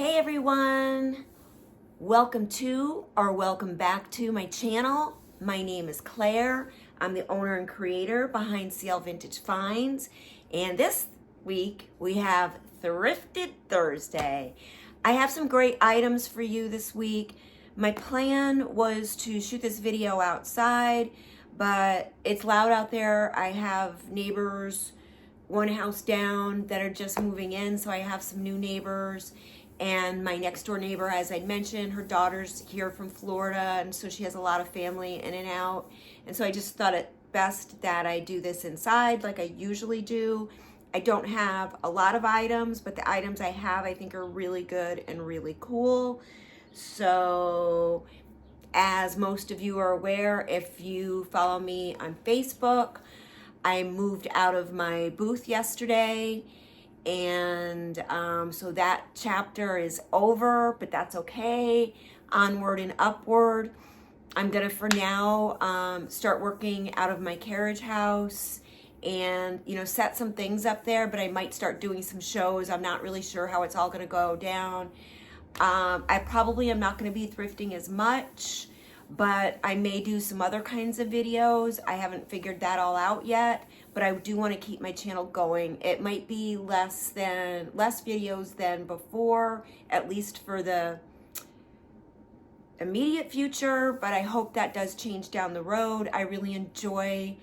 Hey everyone, welcome to or welcome back to my channel. My name is Claire. I'm the owner and creator behind CL Vintage Finds, and this week we have Thrifted Thursday. I have some great items for you this week. My plan was to shoot this video outside, but it's loud out there. I have neighbors one house down that are just moving in, so I have some new neighbors. And my next door neighbor, as I mentioned, her daughter's here from Florida, and so she has a lot of family in and out. And so I just thought it best that I do this inside like I usually do. I don't have a lot of items, but the items I have I think are really good and really cool. So as most of you are aware, if you follow me on Facebook, I moved out of my booth yesterday. And so that chapter is over, but that's okay. Onward and upward. I'm gonna for now start working out of my carriage house and set some things up there, but I might start doing some shows. I'm not really sure how it's all gonna go down. I probably am not gonna be thrifting as much, but I may do some other kinds of videos. I haven't figured that all out yet, but I do want to keep my channel going. It might be less videos than before, at least for the immediate future, but I hope that does change down the road. I really enjoy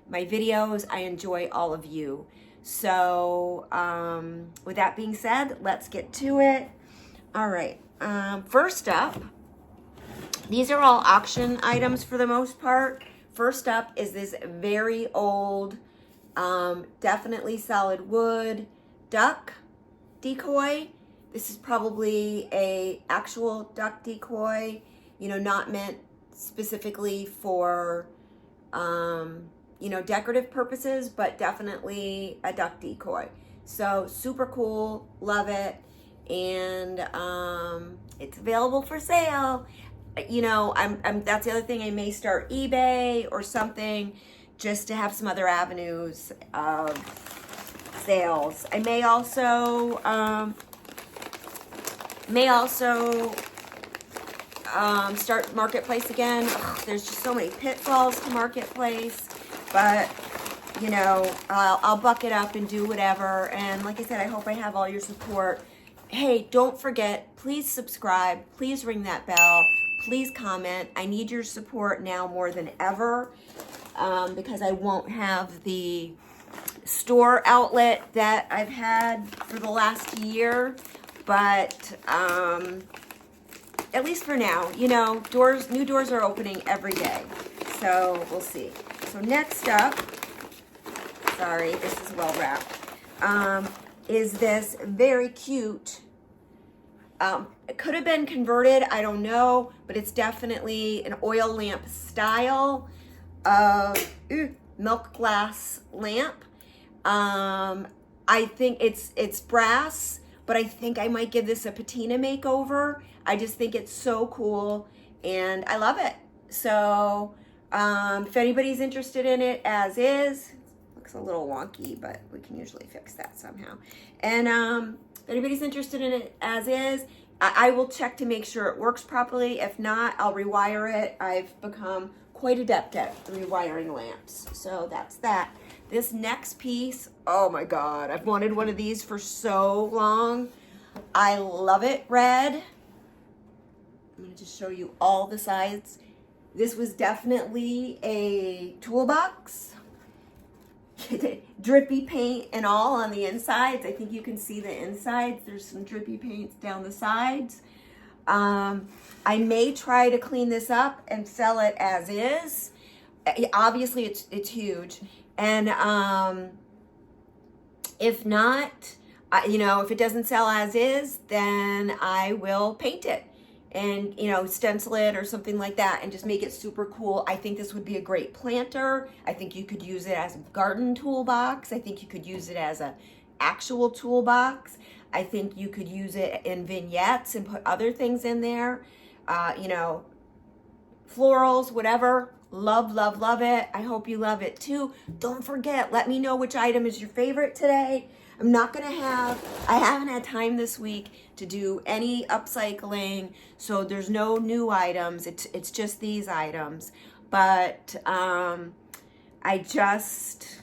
my videos. I enjoy all of you. So with that being said, let's get to it. All right, first up, these are all auction items for the most part. First up is this very old, definitely solid wood duck decoy. This is probably a actual duck decoy, not meant specifically for, decorative purposes, but definitely a duck decoy. So super cool, love it. And it's available for sale. That's the other thing. I may start eBay or something just to have some other avenues of sales. I may also start Marketplace again. Ugh, there's just so many pitfalls to Marketplace, but I'll buck it up and do whatever. And like I said, I hope I have all your support. Hey, don't forget, please subscribe, please ring that bell, please comment. I need your support now more than ever because I won't have the store outlet that I've had for the last year, but at least for now, new doors are opening every day, so we'll see. So next up, sorry, this is well wrapped, is this very cute, it could have been converted, I don't know, but it's definitely an oil lamp style milk glass lamp. I think it's brass, but I think I might give this a patina makeover. I just think it's so cool and I love it. So if anybody's interested in it as is, looks a little wonky, but we can usually fix that somehow. And if anybody's interested in it as is, I will check to make sure it works properly. If not, I'll rewire it. I've become quite adept at rewiring lamps. So that's that. This next piece, oh my God, I've wanted one of these for so long. I love it, red. I'm gonna just show you all the sides. This was definitely a toolbox. Drippy paint and all on the insides. I think you can see the insides. There's some drippy paints down the sides. I may try to clean this up and sell it as is. Obviously, it's huge. And if not, if it doesn't sell as is, then I will paint it and stencil it or something like that and just make it super cool. I think this would be a great planter. I think you could use it as a garden toolbox. I think you could use it as an actual toolbox. I think you could use it in vignettes and put other things in there, florals, whatever. Love, love, love it. I hope you love it too. Don't forget, let me know which item is your favorite today. I'm not gonna I haven't had time this week to do any upcycling, so there's no new items. It's just these items. But I just,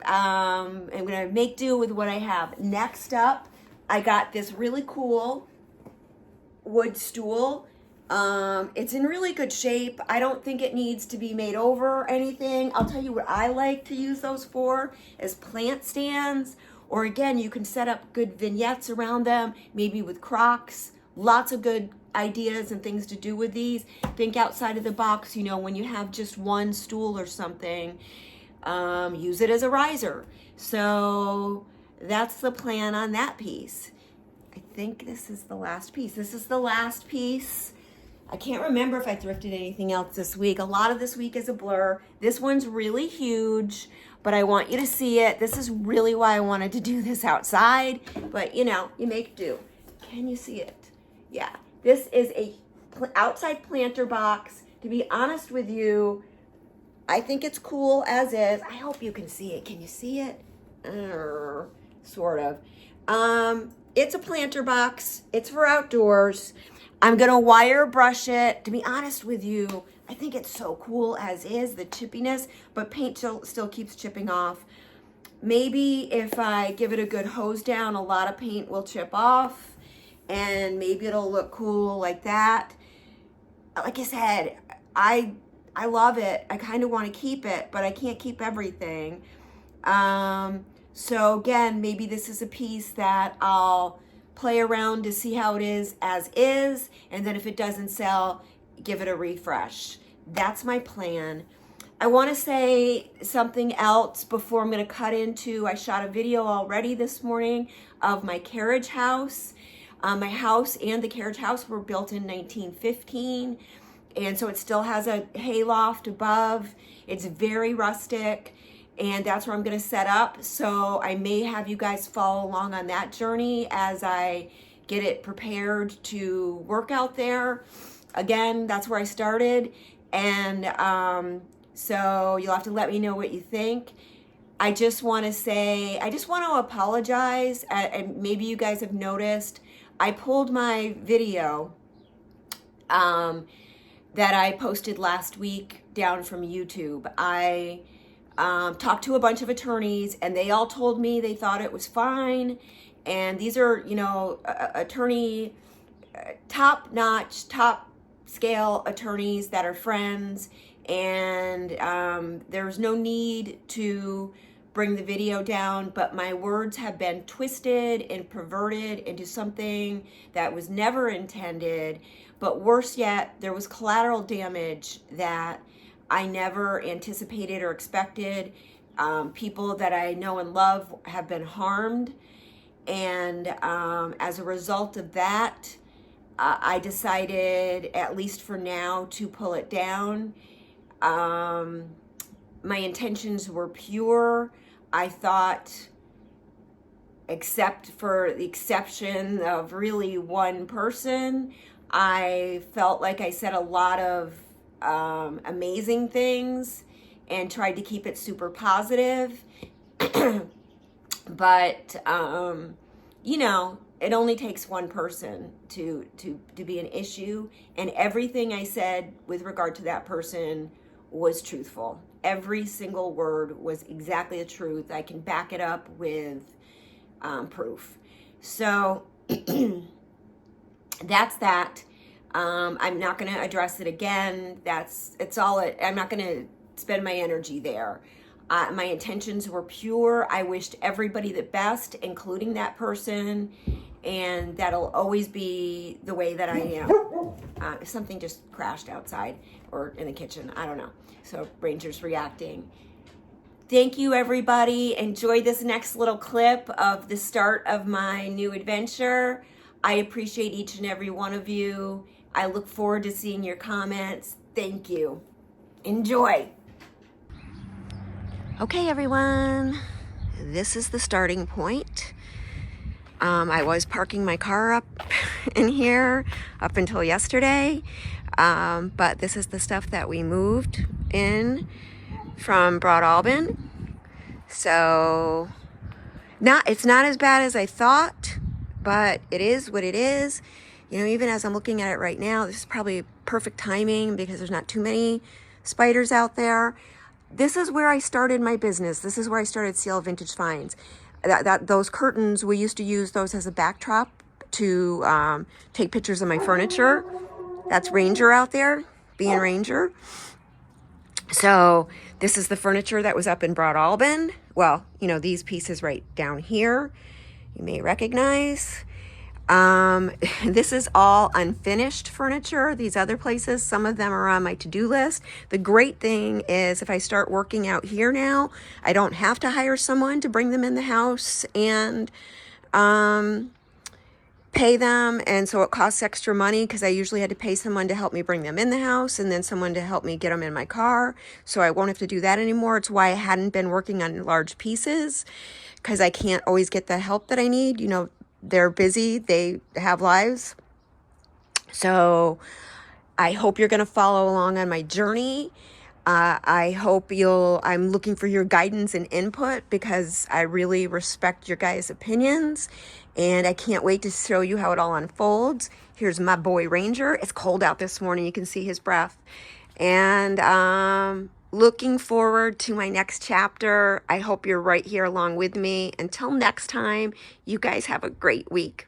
I'm gonna make do with what I have. Next up, I got this really cool wood stool. It's in really good shape. I don't think it needs to be made over or anything. I'll tell you what I like to use those for is plant stands, or again, you can set up good vignettes around them, maybe with Crocs. Lots of good ideas and things to do with these. Think outside of the box, you know, when you have just one stool or something, use it as a riser. So that's the plan on that piece. I think this is the last piece. This is the last piece. I can't remember if I thrifted anything else this week. A lot of this week is a blur. This one's really huge, but I want you to see it. This is really why I wanted to do this outside, but you know, you make do. Can you see it? Yeah, this is a outside planter box. To be honest with you, I think it's cool as is. I hope you can see it. Can you see it? Sort of. It's a planter box. It's for outdoors. I'm gonna wire brush it. To be honest with you, I think it's so cool as is, the chippiness, but paint still keeps chipping off. Maybe if I give it a good hose down, a lot of paint will chip off, and maybe it'll look cool like that. Like I said, I love it. I kind of want to keep it, but I can't keep everything. So again, maybe this is a piece that I'll play around to see how it is as is, and then if it doesn't sell, give it a refresh. That's my plan. I want to say something else before I'm going to cut into, I shot a video already this morning of my carriage house. My house and the carriage house were built in 1915, and so it still has a hayloft above. It's very rustic, and that's where I'm going to set up. So I may have you guys follow along on that journey as I get it prepared to work out there. Again, that's where I started, and so you'll have to let me know what you think. I just want to say, I just want to apologize, and maybe you guys have noticed, I pulled my video that I posted last week down from YouTube. I talked to a bunch of attorneys, and they all told me they thought it was fine. And these are, you know, attorney, top-notch, top-scale attorneys that are friends, and there's no need to bring the video down, but my words have been twisted and perverted into something that was never intended. But worse yet, there was collateral damage that I never anticipated or expected. People that I know and love have been harmed, and as a result of that, I decided, at least for now, to pull it down. My intentions were pure. I thought, except for the exception of really one person, I felt like I said a lot of amazing things and tried to keep it super positive. But, you know, it only takes one person to be an issue, and everything I said with regard to that person was truthful. Every single word was exactly the truth. I can back it up with proof. So that's that. I'm not going to address it again. I'm not going to spend my energy there. My intentions were pure. I wished everybody the best, including that person, and that'll always be the way that I am. Something just crashed outside or in the kitchen. I don't know. So Ranger's reacting. Thank you, everybody. Enjoy this next little clip of the start of my new adventure. I appreciate each and every one of you. I look forward to seeing your comments. Thank you. Enjoy. Okay, everyone. This is the starting point. I was parking my car up in here up until yesterday, but this is the stuff that we moved in from Broad Alban. So It's not as bad as I thought, but it is what it is. You know, even as I'm looking at it right now, this is probably perfect timing because there's not too many spiders out there. This is where I started my business. This is where I started CL Vintage Finds. Those curtains, we used to use those as a backdrop to take pictures of my furniture. That's Ranger out there, being Ranger. So this is the furniture that was up in Broad Alban. Well, you know, these pieces right down here, you may recognize. This is all unfinished furniture. These other places, some of them are on my to-do list. The great thing is if I start working out here now, I don't have to hire someone to bring them in the house and pay them. And so it costs extra money because I usually had to pay someone to help me bring them in the house and then someone to help me get them in my car. So I won't have to do that anymore. It's why I hadn't been working on large pieces because I can't always get the help that I need. You know, they're busy, they have lives. So I hope you're going to follow along on my journey. I hope I'm looking for your guidance and input because I really respect your guys' opinions and I can't wait to show you how it all unfolds. Here's my boy Ranger. It's cold out this morning. You can see his breath. And looking forward to my next chapter. I hope you're right here along with me. Until next time, you guys have a great week.